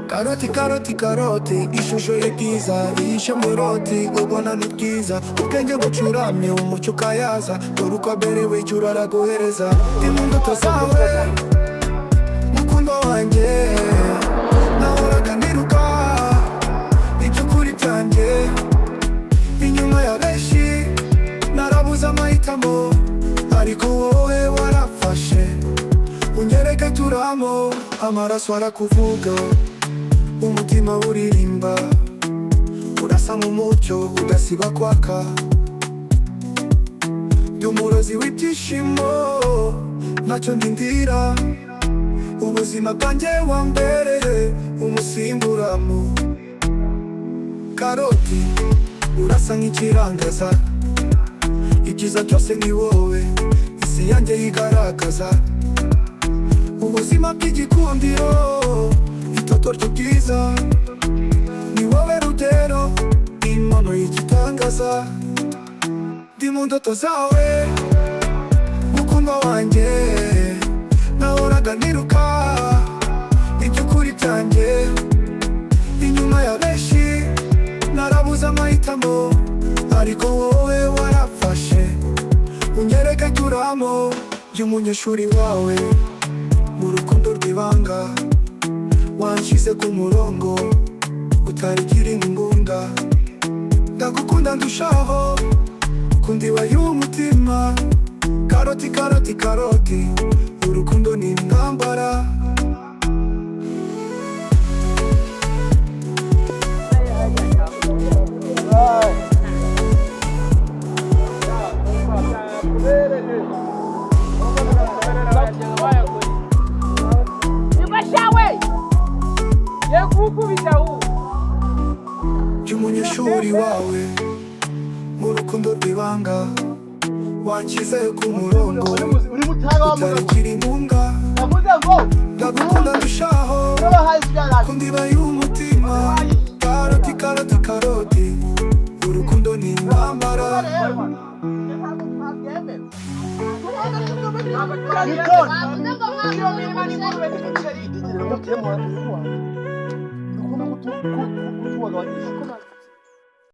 Karoti karoti karoti ishusho y'ibyiza ihishe mu roti ubona ni bwiza ubwenge bucuramye umucyo ukayaza dore uko aberewe icyo uraraguhereza ndi mu mbuto zawe mukundo wanjye nahoraga niruka iby'ukuri byanjye inyuma ya benshi narabuze amahitamo ariko wowe warafashe unyereke turamo amaraso arakuvuga umutima uririmba urasa nk'umucyo udasiba kwaka ndi umurozi w'ibyishimo ntacyo ndindira ubuzima bwanjye wambereye umusimburamo karoti urasa nk'ikirangaza ibyiza byose ni wowe isi yanjye yigaragaza ubuzima bw'igikundiro itoto ry'ubwiza ni wowe rugero impano y'igitangaza ndi mu ndoto zawe mukundwa wanjye nahoraga niruka iby'ukuri byanjye inyuma ya benshi narabuze amahitamo ariko wowe warafashe unyereke turamo by'umunyeshuri wawe mu rukundo rw'ibanga wanshize ku murongo utarigira imbunda ndagukunda ndushaho kundiba y'umutima karoti karoti karoti urukundo ni intambara by'umunyeshuri wawe mu rukundo rw'ibanga wanshyize ku murongo utarigira inkunga ndagukunda ndushaho kundiba y'umutima karoti karoti karoti urukundo ni intambara Come on.